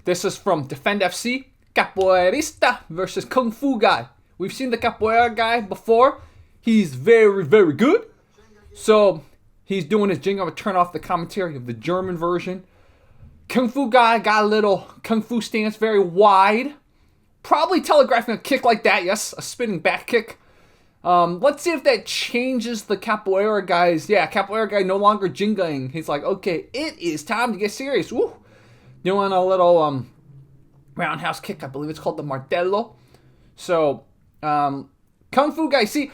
This is from Defend FC, Capoeirista versus Kung Fu guy. We've seen the Capoeira guy before. He's very, very good. So he's doing his jingle. I'm going to turn off the commentary of the German version. Kung Fu guy got a little Kung Fu stance, very wide. Probably telegraphing a kick like that. Yes, a spinning back kick. Let's see if that changes the Capoeira guys. Yeah, Capoeira guy no longer jingling. He's like, okay, it is time to get serious. Woo. Doing a little roundhouse kick. I believe it's called the martello. So, Kung Fu guy, see,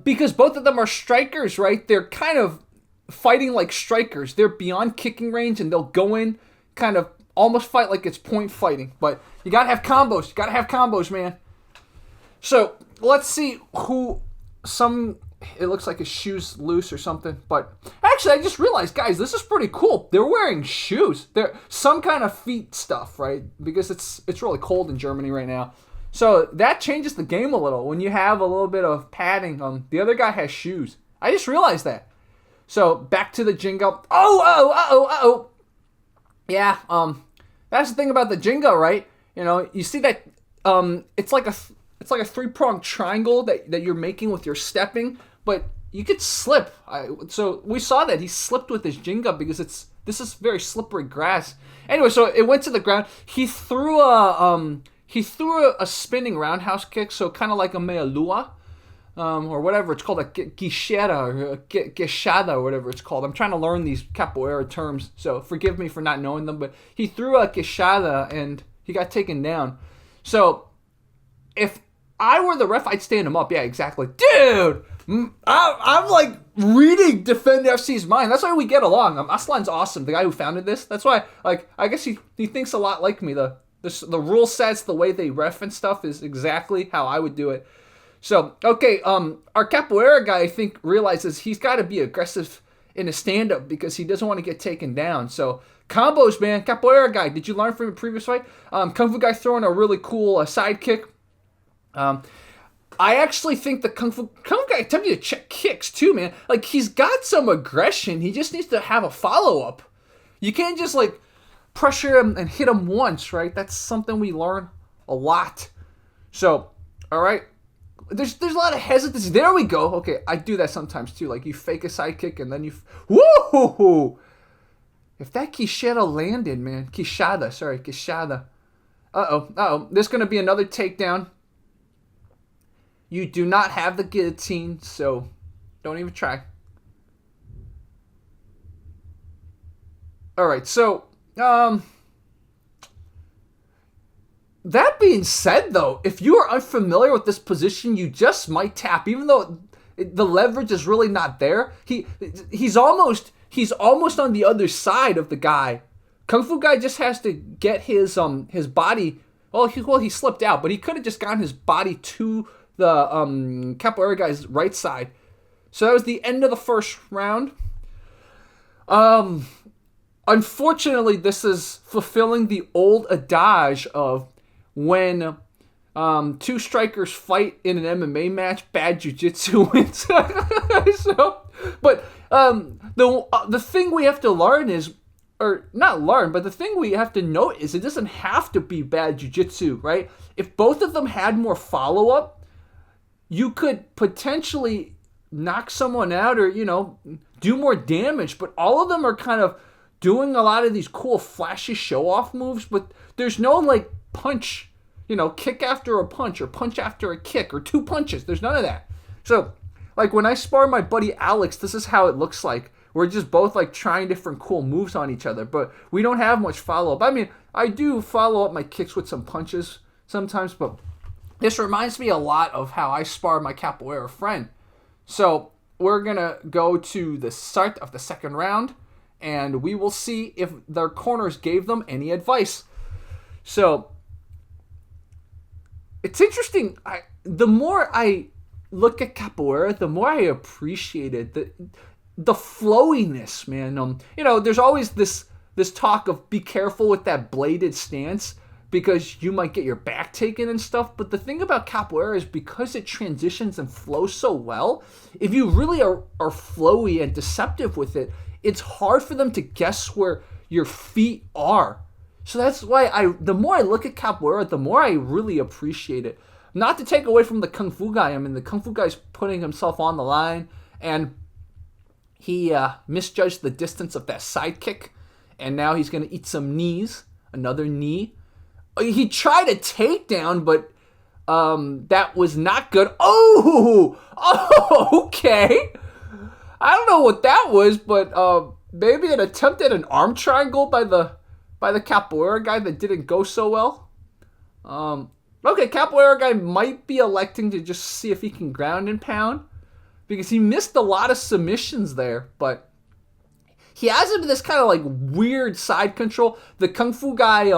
because both of them are strikers, right? They're kind of fighting like strikers. They're beyond kicking range, and they'll go in, kind of almost fight like it's point fighting. But you gotta have combos. You gotta have combos, man. So, let's see who... It looks like his shoe's loose or something, but actually I just realized, guys, this is pretty cool. They're wearing shoes. They're some kind of feet stuff, right? Because it's really cold in Germany right now. So that changes the game a little when you have a little bit of padding. The other guy has shoes. I just realized that. So back to the jingo. Oh. Yeah, that's the thing about the jingo, right? You know, you see that it's like a 3-pronged triangle that you're making with your stepping, but you could slip. So we saw that he slipped with his jinga because this is very slippery grass. Anyway, so it went to the ground. He threw a spinning roundhouse kick, so kind of like a meia lua, or whatever it's called, a guichera or a guichada or whatever it's called. I'm trying to learn these capoeira terms, so forgive me for not knowing them. But he threw a guichada and he got taken down. So if I were the ref, I'd stand him up. Yeah, exactly. Dude, I'm like reading Defend FC's mind. That's why we get along. Aslan's awesome, the guy who founded this. That's why, like, I guess he thinks a lot like me. The rule sets, the way they ref and stuff is exactly how I would do it. So, okay, our Capoeira guy, I think, realizes he's got to be aggressive in a stand-up because he doesn't want to get taken down. So, combos, man. Capoeira guy, did you learn from your previous fight? Kung Fu guy throwing a really cool side kick. I actually think the Kung Fu guy attempted to check kicks too, man. Like, he's got some aggression. He just needs to have a follow-up. You can't just, like, pressure him and hit him once, right? That's something we learn a lot. So, all right. There's a lot of hesitancy. There we go. Okay, I do that sometimes too. Like, you fake a side kick and then you... Woo! If that Quixada landed, man. Quixada. Uh-oh. There's going to be another takedown. You do not have the guillotine, so don't even try. All right, so that being said, though, if you are unfamiliar with this position, you just might tap, even though the leverage is really not there. He's almost on the other side of the guy. Kung Fu guy just has to get his body. Well, he slipped out, but he could have just gotten his body to the Capoeira guy's right side. So that was the end of the first round. Unfortunately, this is fulfilling the old adage of when two strikers fight in an MMA match, bad jiu-jitsu wins. But the thing we have to learn is, or not learn, but the thing we have to note is it doesn't have to be bad jiu-jitsu, right? If both of them had more follow-up, you could potentially knock someone out or, do more damage. But all of them are kind of doing a lot of these cool, flashy show-off moves. But there's no, like, punch, kick after a punch or punch after a kick or two punches. There's none of that. So, like, when I spar my buddy Alex, this is how it looks like. We're just both, like, trying different cool moves on each other. But we don't have much follow-up. I mean, I do follow up my kicks with some punches sometimes, but... this reminds me a lot of how I spar my Capoeira friend. So we're going to go to the start of the second round, and we will see if their corners gave them any advice. So it's interesting. The more I look at Capoeira, the more I appreciate it. The flowiness, man. There's always this talk of be careful with that bladed stance, because you might get your back taken and stuff. But the thing about Capoeira is because it transitions and flows so well, if you really are flowy and deceptive with it, it's hard for them to guess where your feet are. So that's why the more I look at Capoeira, the more I really appreciate it. Not to take away from the Kung Fu guy. I mean, the Kung Fu guy's putting himself on the line, and he misjudged the distance of that side kick, and now he's going to eat some knees. Another knee. He tried a takedown, but that was not good. Oh, okay. I don't know what that was, but maybe an attempt at an arm triangle by the Capoeira guy that didn't go so well. Okay, Capoeira guy might be electing to just see if he can ground and pound, because he missed a lot of submissions there, but he has him this kind of like weird side control. The Kung Fu guy,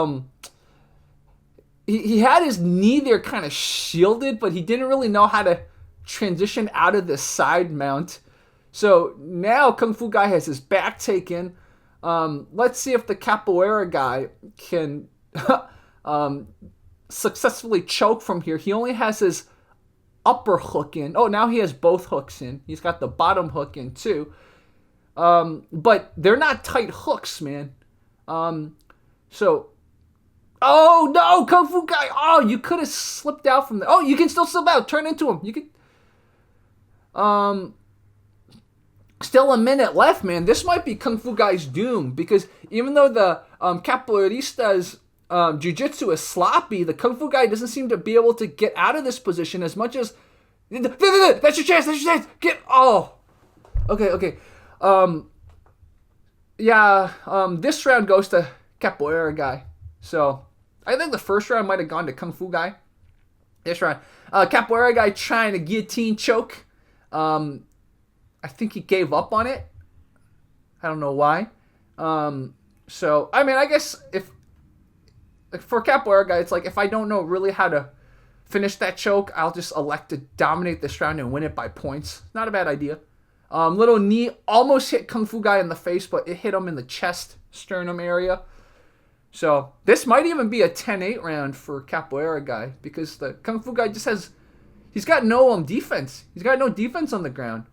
he had his knee there kind of shielded, but he didn't really know how to transition out of this side mount. So now Kung Fu guy has his back taken. Let's see if the Capoeira guy can successfully choke from here. He only has his upper hook in. Oh, now he has both hooks in. He's got the bottom hook in too. But they're not tight hooks, man. So, oh no, Kung Fu guy. Oh, you could have slipped out from there. Oh, you can still slip out. Turn into him. You can. Still a minute left, man. This might be Kung Fu guy's doom, because even though the Capoeirista's jiu-jitsu is sloppy, the Kung Fu guy doesn't seem to be able to get out of this position as much as... That's your chance, that's your chance! Get... Oh! Okay. This round goes to Capoeira guy. So, I think the first round might have gone to Kung Fu guy. This round. Capoeira guy trying to guillotine choke. I think he gave up on it. I don't know why. So, I mean, I guess if for Capoeira guy, it's like if I don't know really how to finish that choke, I'll just elect to dominate this round and win it by points. Not a bad idea. Little knee almost hit Kung Fu guy in the face, but it hit him in the chest, sternum area. So this might even be a 10-8 round for Capoeira guy, because the Kung Fu guy he's got no defense. He's got no defense on the ground.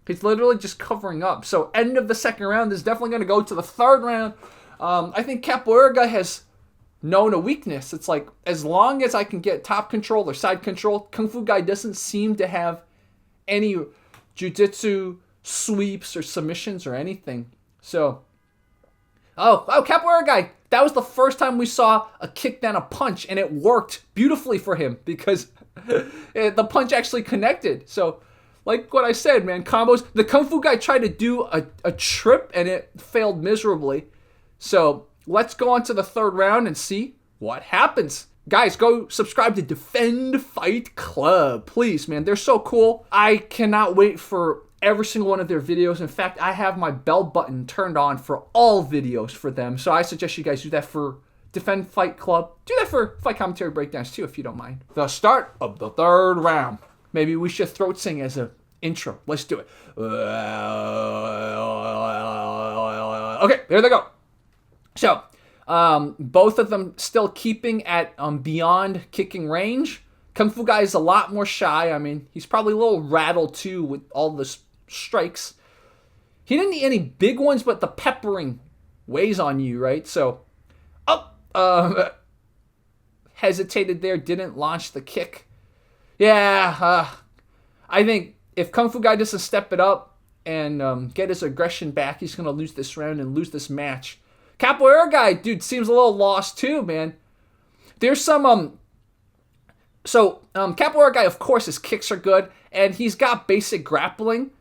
He's literally just covering up. So end of the second round is definitely going to go to the third round. I think Capoeira guy has known a weakness. It's like, as long as I can get top control or side control, Kung Fu guy doesn't seem to have any jiu-jitsu sweeps or submissions or anything. So, Capoeira guy, that was the first time we saw a kick down a punch, and it worked beautifully for him because the punch actually connected. So, like what I said, man, combos. The Kung Fu guy tried to do a trip, and it failed miserably. So let's go on to the third round and see what happens. Guys, go subscribe to Defend Fight Club. Please, man. They're so cool. I cannot wait for every single one of their videos. In fact, I have my bell button turned on for all videos for them. So I suggest you guys do that for Defend Fight Club. Do that for Fight Commentary Breakdowns too, if you don't mind. The start of the third round. Maybe we should throat sing as an intro. Let's do it. Okay, there they go. So, both of them still keeping at beyond kicking range. Kung Fu guy is a lot more shy. I mean, he's probably a little rattled too with all the strikes. He didn't eat any big ones, but the peppering weighs on you, right? So, hesitated there, didn't launch the kick. Yeah, I think if Kung Fu guy doesn't step it up and get his aggression back, he's going to lose this round and lose this match. Capoeira guy, dude, seems a little lost too, man. There's some, Capoeira guy, of course, his kicks are good, and he's got basic grappling,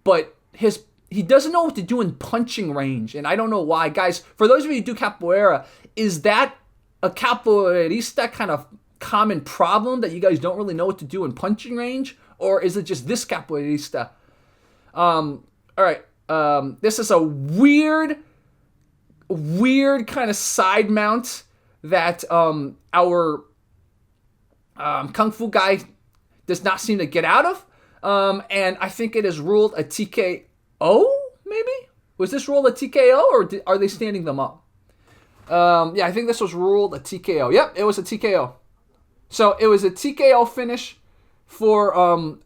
but he doesn't know what to do in punching range, and I don't know why. Guys, for those of you who do Capoeira, is that a Capoeirista kind of common problem that you guys don't really know what to do in punching range, or is it just this Capoeirista? All right, this is a weird kind of side mount that our Kung Fu guy does not seem to get out of, and I think it is ruled a TKO. Maybe was this ruled a TKO, or are they standing them up? Yeah, I think this was ruled a TKO. Yep, it was a TKO. So it was a TKO finish for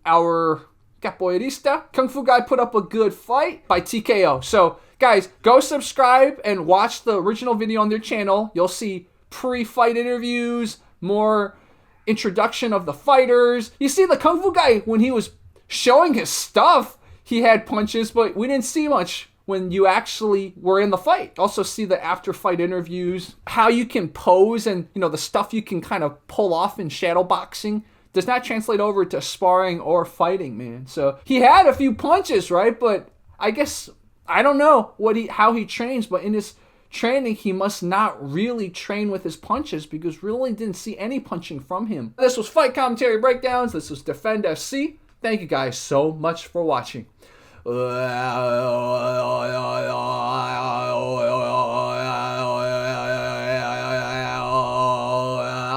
our Capoeirista. Kung Fu Guy put up a good fight by TKO. So, guys, go subscribe and watch the original video on their channel. You'll see pre-fight interviews, more introduction of the fighters. You see the Kung Fu Guy, when he was showing his stuff, he had punches, but we didn't see much when you actually were in the fight. Also see the after-fight interviews, how you can pose and, you know, the stuff you can kind of pull off in shadow boxing does not translate over to sparring or fighting, man. So he had a few punches, right? But I guess, I don't know how he trains, but in his training, he must not really train with his punches because really didn't see any punching from him. This was Fight Commentary Breakdowns. This was Defend FC. Thank you guys so much for watching.